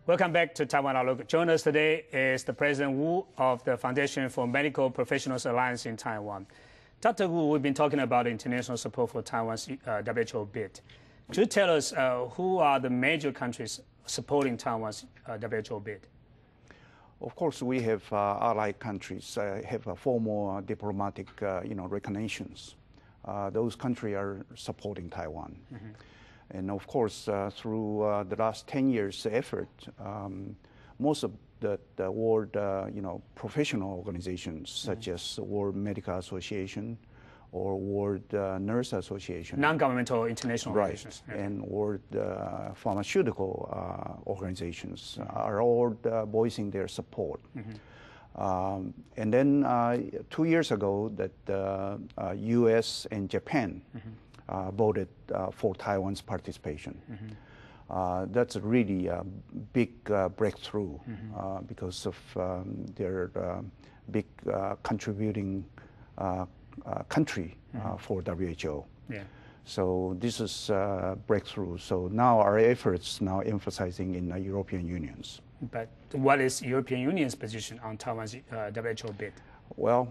Welcome back to Taiwan Outlook. Joining us today is the President Wu of the Foundation for Medical Professionals Alliance in Taiwan. Dr. Wu, we've been talking about international support for Taiwan's WHO bid. Could you tell us who are the major countries supporting Taiwan's WHO bid? Of course, we have allied countries have formal diplomatic, recognitions. Those countries are supporting Taiwan. Mm-hmm. And of course, through the last 10 years' effort, most of the world, professional organizations such as World Medical Association or World Nurse Association, non-governmental international organizations, right, and World Pharmaceutical organizations are all voicing their support. Mm-hmm. And then 2 years ago, that U.S. and Japan voted for Taiwan's participation. Mm-hmm. That's really a big breakthrough because of their big contributing country for WHO. Yeah. So this is a breakthrough. So now our efforts now emphasizing in the European Unions. But what is European Union's position on Taiwan's WHO bid? Well,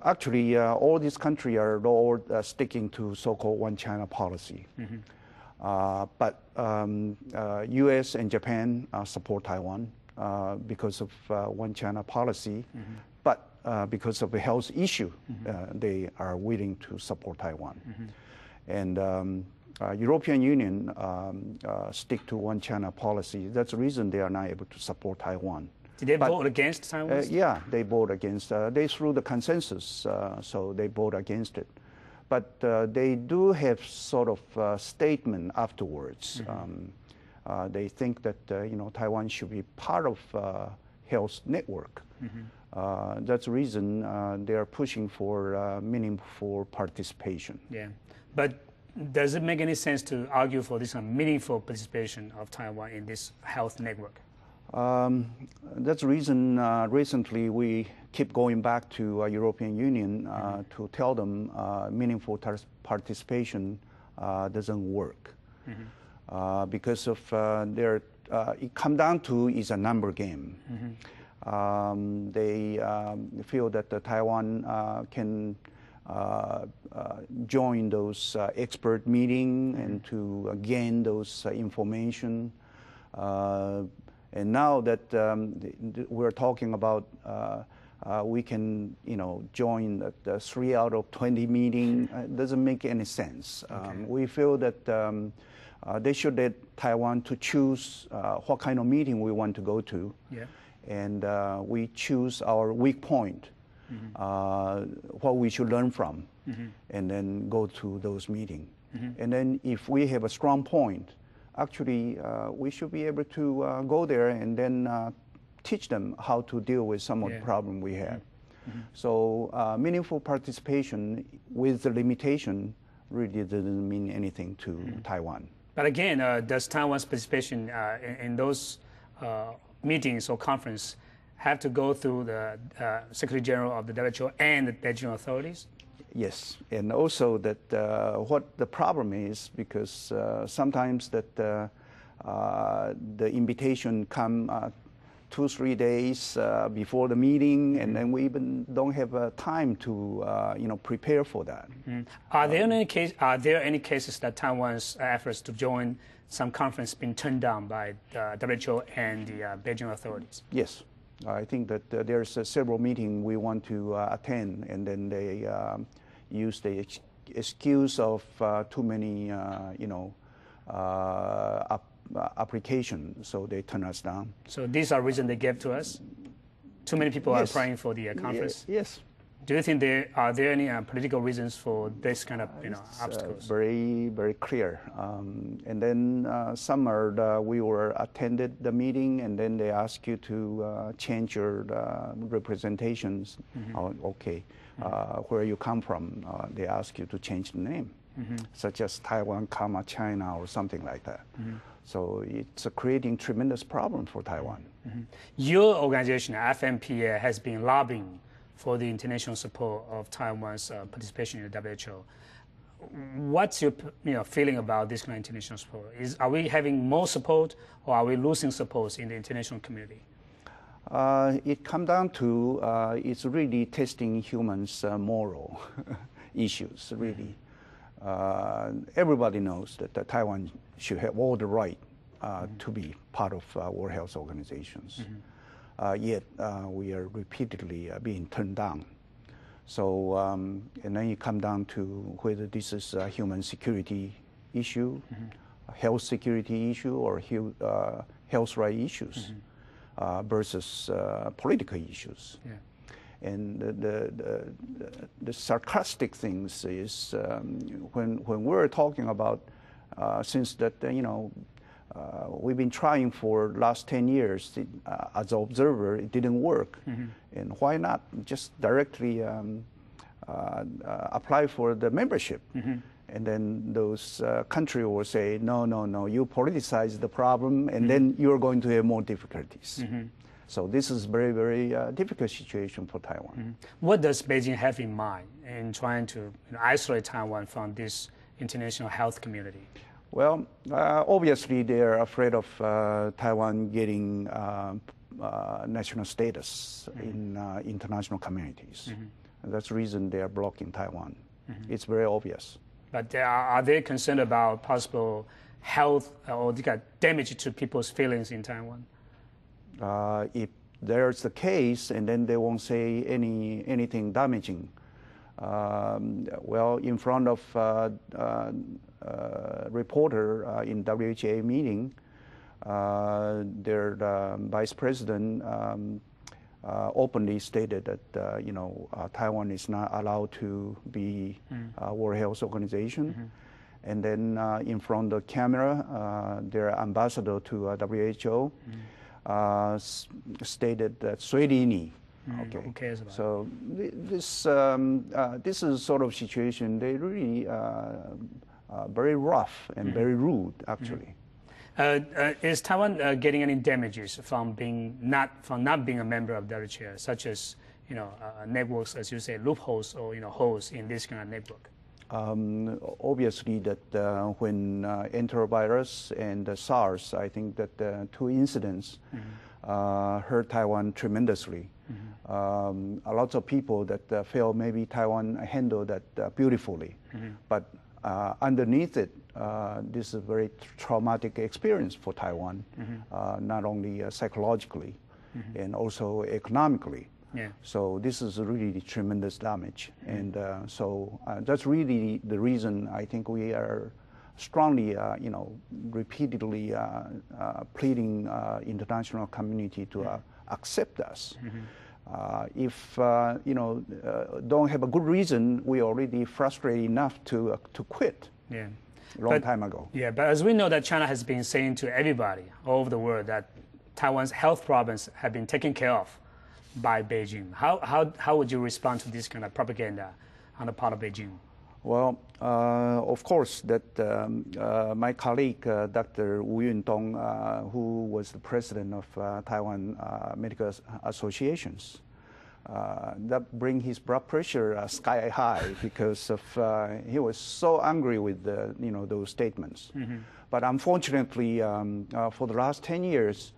actually, all these countries are all sticking to so-called one China policy. Mm-hmm. But U.S. and Japan support Taiwan because of one China policy. Mm-hmm. But because of a health issue, they are willing to support Taiwan. Mm-hmm. And European Union stick to one China policy. That's the reason they are not able to support Taiwan. Did they vote against Taiwan? Yeah, they vote against. They threw the consensus, so they vote against it. But they do have sort of a statement afterwards. Mm-hmm. They think that Taiwan should be part of health network. Mm-hmm. That's the reason they are pushing for meaningful participation. Yeah, but does it make any sense to argue for this meaningful participation of Taiwan in this health network? That's the reason recently we keep going back to European Union to tell them meaningful participation doesn't work. Mm-hmm. Because of their, it comes down to is a number game. Mm-hmm. They feel that Taiwan can join those expert meetings and to gain those information. And now that we're talking about we can, join the 3 out of 20 meeting, doesn't make any sense. Okay. We feel that they should let Taiwan to choose what kind of meeting we want to go to. Yeah. And we choose our weak point, what we should learn from, and then go to those meetings. And then if we have a strong point, actually, we should be able to go there and then teach them how to deal with some of the problem we have. Mm-hmm. So meaningful participation with the limitation really doesn't mean anything to Taiwan. But again, does Taiwan's participation in those meetings or conference have to go through the Secretary General of the WHO and the Beijing authorities? Yes, and also that what the problem is because sometimes that the invitation come 2-3 days before the meeting, and then we even don't have time to prepare for that. Mm-hmm. Are there any cases that Taiwan's efforts to join some conference been turned down by the WHO and the Beijing authorities? Yes. I think that there's several meetings we want to attend, and then they use the excuse of too many, applications, so they turn us down. So these are reasons they gave to us? Too many people are applying for the conference? Yes. Do you think there are any political reasons for this kind of obstacles? Very, very clear. And then some are we were attended the meeting, and then they ask you to change your representations. Mm-hmm. Okay, where you come from? They ask you to change the name, such as Taiwan, China, or something like that. Mm-hmm. So it's creating tremendous problem for Taiwan. Mm-hmm. Your organization, FMPA, has been lobbying for the international support of Taiwan's participation in the WHO. what's your feeling about this kind of international support? Are we having more support, or are we losing support in the international community? It comes down to it's really testing humans' moral issues, really. Everybody knows that Taiwan should have all the right to be part of World Health Organizations. Yet we are repeatedly being turned down. So, and then you come down to whether this is a human security issue, a health security issue, or health right issues versus political issues. Yeah. And the sarcastic things is when we're talking about since that we've been trying for the last 10 years as an observer, it didn't work. And why not just directly apply for the membership? And then those countries will say, no, you politicize the problem, and then you're going to have more difficulties. So this is very, very difficult situation for Taiwan. What does Beijing have in mind in trying to isolate Taiwan from this international health community? Well, obviously they're afraid of Taiwan getting national status in international communities. And that's the reason they are blocking Taiwan. It's very obvious. But are they concerned about possible health or damage to people's feelings in Taiwan? If there's the case, and then they won't say anything damaging. Well, in front of reporter in WHA meeting, their vice president openly stated that Taiwan is not allowed to be a World Health Organization. And then in front of the camera, their ambassador to WHO stated that Suedini. Okay. Who cares about so this is sort of situation they really very rough and very rude, actually. Is Taiwan getting any damages from not being a member of WHO, such as networks, as you say, loopholes or holes in this kind of network? Obviously, that when enterovirus and SARS, I think that the two incidents hurt Taiwan tremendously. A lot of people that felt maybe Taiwan handled that beautifully, but underneath it, this is a very traumatic experience for Taiwan, not only psychologically and also economically. Yeah. So this is really tremendous damage, and so that's really the reason I think we are strongly, repeatedly pleading international community to accept us. If don't have a good reason, we already frustrated enough to quit. Yeah. Long time ago. Yeah, but as we know that China has been saying to everybody all over the world that Taiwan's health problems have been taken care of by Beijing. How would you respond to this kind of propaganda on the part of Beijing? Well, of course, that my colleague, Dr. Wu Yuntong, who was the president of Taiwan Medical Associations, that bring his blood pressure sky high because of he was so angry with those statements. But unfortunately, for the last 10 years,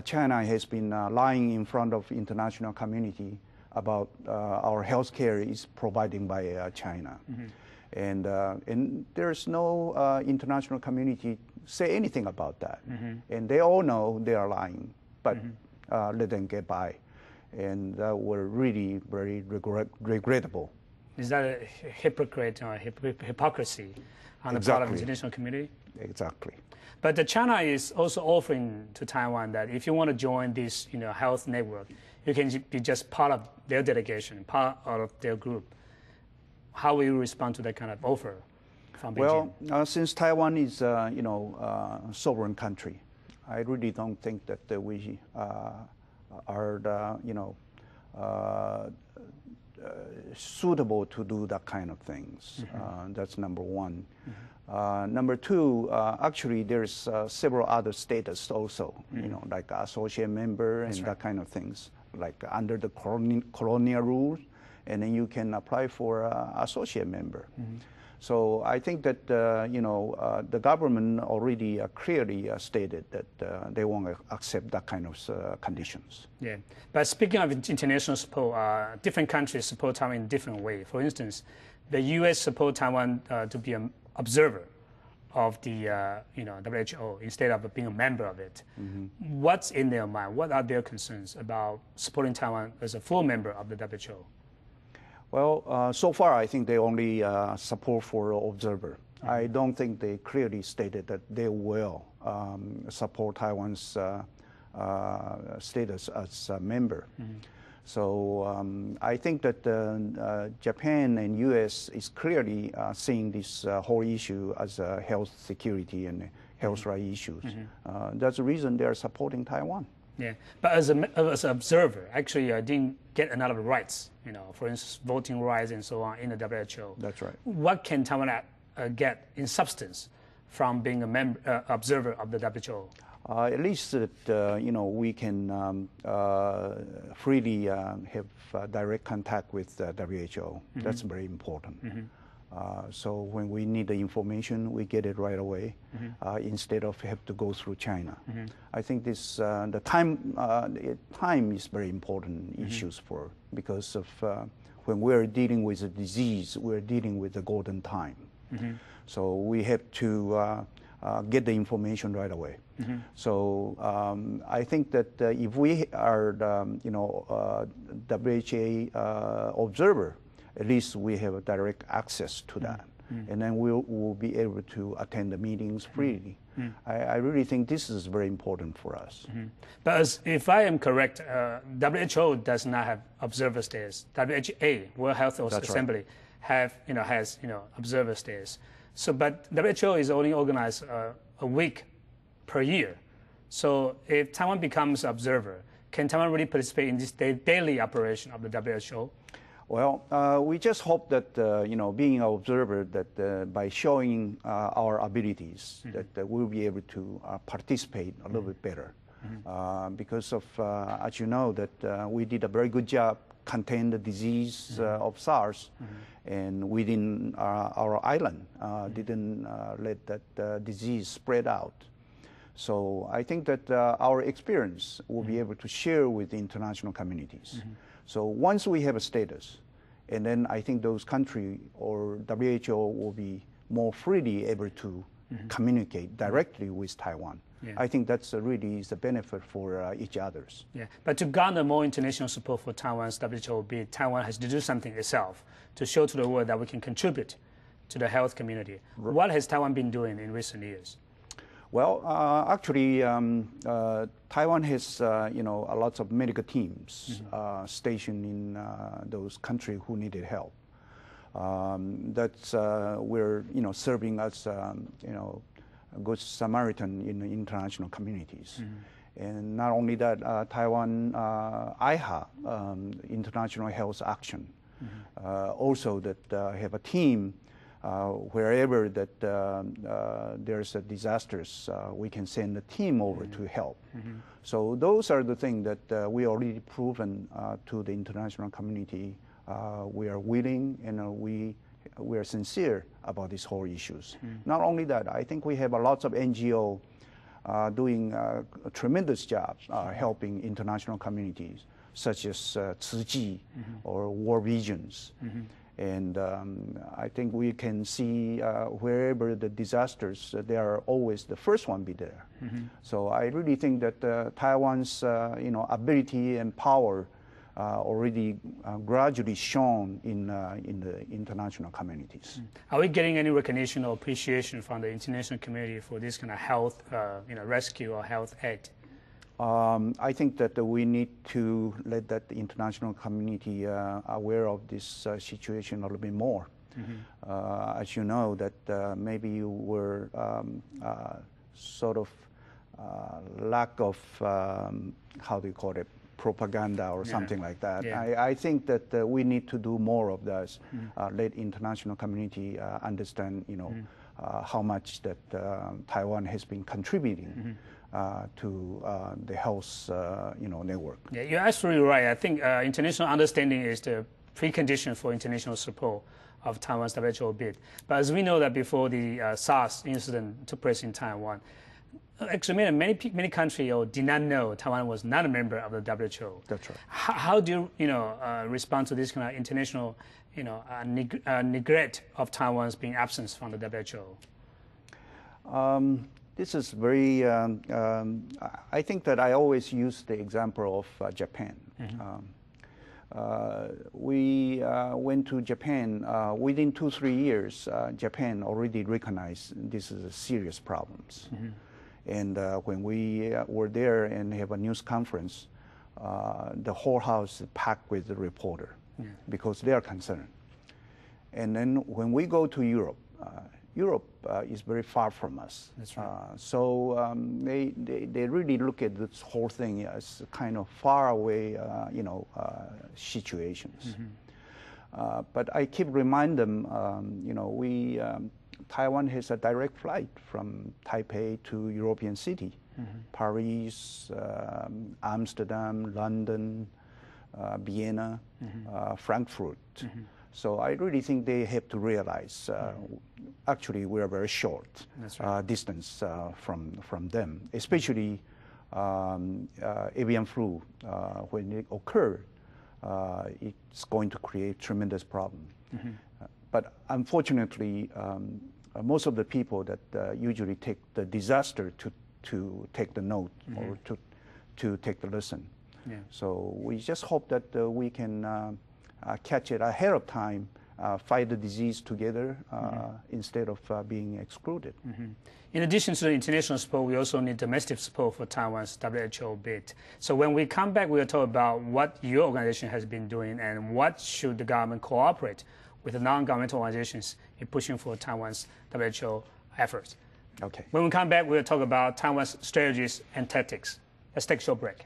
China has been lying in front of international community about our health care is provided by China. And there's no international community say anything about that. And they all know they are lying, but let them get by. And that were really very regrettable. Is that a hypocrite or hypocrisy on the part of the international community? Exactly. But China is also offering to Taiwan that if you want to join this health network, you can be just part of their delegation, part of their group. How will you respond to that kind of offer from Beijing? Well, since Taiwan is a sovereign country, I really don't think that we are suitable to do that kind of things. That's number one. Number two, actually, there's several other status also, like associate member and that kind of things, like under the colonial rules, and then you can apply for associate member. So I think that the government already clearly stated that they won't accept that kind of conditions. Yeah, but speaking of international support, different countries support Taiwan in different ways. For instance, the U.S. support Taiwan to be an observer of the WHO instead of being a member of it. Mm-hmm. What's in their mind? What are their concerns about supporting Taiwan as a full member of the WHO? Well, so far I think they only support for observer. Mm-hmm. I don't think they clearly stated that they will support Taiwan's status as a member. Mm-hmm. So I think that Japan and U.S. is clearly seeing this whole issue as health security and health right issues. Mm-hmm. That's the reason they are supporting Taiwan. Yeah, but as an observer, actually, I didn't get a lot of rights. For instance, voting rights and so on in the WHO. That's right. What can Taiwan get in substance from being a observer of the WHO? At least that we can freely have direct contact with the WHO. Mm-hmm. That's very important. Mm-hmm. So when we need the information, we get it right away, mm-hmm. Instead of have to go through China. Mm-hmm. I think this the time is very important mm-hmm. issues because of when we're dealing with a disease, we're dealing with the golden time. Mm-hmm. So we have to get the information right away. Mm-hmm. So I think that if we are WHO observer, at least we have direct access to that. Mm-hmm. And then we'll be able to attend the meetings freely. Mm-hmm. I really think this is very important for us. Mm-hmm. But if I am correct, WHO does not have observer status. WHA, World Health Assembly, right. has observer status. So, but WHO is only organized a week per year. So if Taiwan becomes observer, can Taiwan really participate in this daily operation of the WHO? Well, we just hope that, being an observer, that by showing our abilities, mm-hmm. that we'll be able to participate a little bit better. Mm-hmm. Because of, as you know, that we did a very good job contain the disease mm-hmm. Of SARS, mm-hmm. and within our island, mm-hmm. didn't let that disease spread out. So I think that our experience will mm-hmm. be able to share with the international communities. Mm-hmm. So once we have a status, and then I think those countries or WHO will be more freely able to mm-hmm. communicate directly with Taiwan. Yeah. I think that's really the benefit for each others. Yeah, but to garner more international support for Taiwan's WHO bid, Taiwan has to do something itself to show to the world that we can contribute to the health community. Right. What has Taiwan been doing in recent years? Well, actually, Taiwan has a lot of medical teams mm-hmm. Stationed in those countries who needed help. That's we're serving as a good Samaritan in the international communities. Mm-hmm. And not only that, Taiwan IHA, International Health Action, mm-hmm. Also that have a team. Wherever that there's a disasters, we can send a team over mm-hmm. to help. Mm-hmm. So those are the things that we already proven to the international community. We are willing and we are sincere about these whole issues. Mm-hmm. Not only that, I think we have a lot of NGO doing a tremendous job helping international communities, such as Tzu Ji mm-hmm. or World Visions. Mm-hmm. And I think we can see wherever the disasters, they are always the first one be there. Mm-hmm. So I really think that Taiwan's ability and power already gradually shown in the international communities. Are we getting any recognition or appreciation from the international community for this kind of health, rescue or health aid? I think that we need to let that the international community aware of this situation a little bit more. Mm-hmm. As you know, that maybe you were sort of lack of, how do you call it, propaganda or something like that. Yeah. I think that we need to do more of this, let international community understand, how much that Taiwan has been contributing to the health, network. Yeah, you're absolutely right. I think international understanding is the precondition for international support. of Taiwan's WHO bid. But as we know that before the SARS incident took place in Taiwan, actually many countries did not know Taiwan was not a member of the WHO. That's right. How do you respond to this kind of international neglect of Taiwan's being absent from the WHO? This is very, I think that I always use the example of Japan. We went to Japan. Within 2-3 years, Japan already recognized this is a serious problems. And when we were there and have a news conference, the whole house is packed with the reporter because they are concerned. And then when we go to Europe, Europe is very far from us. That's right. So they really look at this whole thing as kind of far away, situations. But I keep reminding them, Taiwan has a direct flight from Taipei to European city, Paris, Amsterdam, London, Vienna, Frankfurt. So I really think they have to realize, actually, we are very short distance from them, especially avian flu. When it occurs, it's going to create tremendous problem. But unfortunately, most of the people that usually take the disaster to take the note or to take the lesson. So we just hope that we can catch it ahead of time, fight the disease together instead of being excluded. In addition to the international support, we also need domestic support for Taiwan's WHO bid. So when we come back, we'll talk about what your organization has been doing and what should the government cooperate with the non-governmental organizations in pushing for Taiwan's WHO efforts. Okay. When we come back, we'll talk about Taiwan's strategies and tactics. Let's take a short break.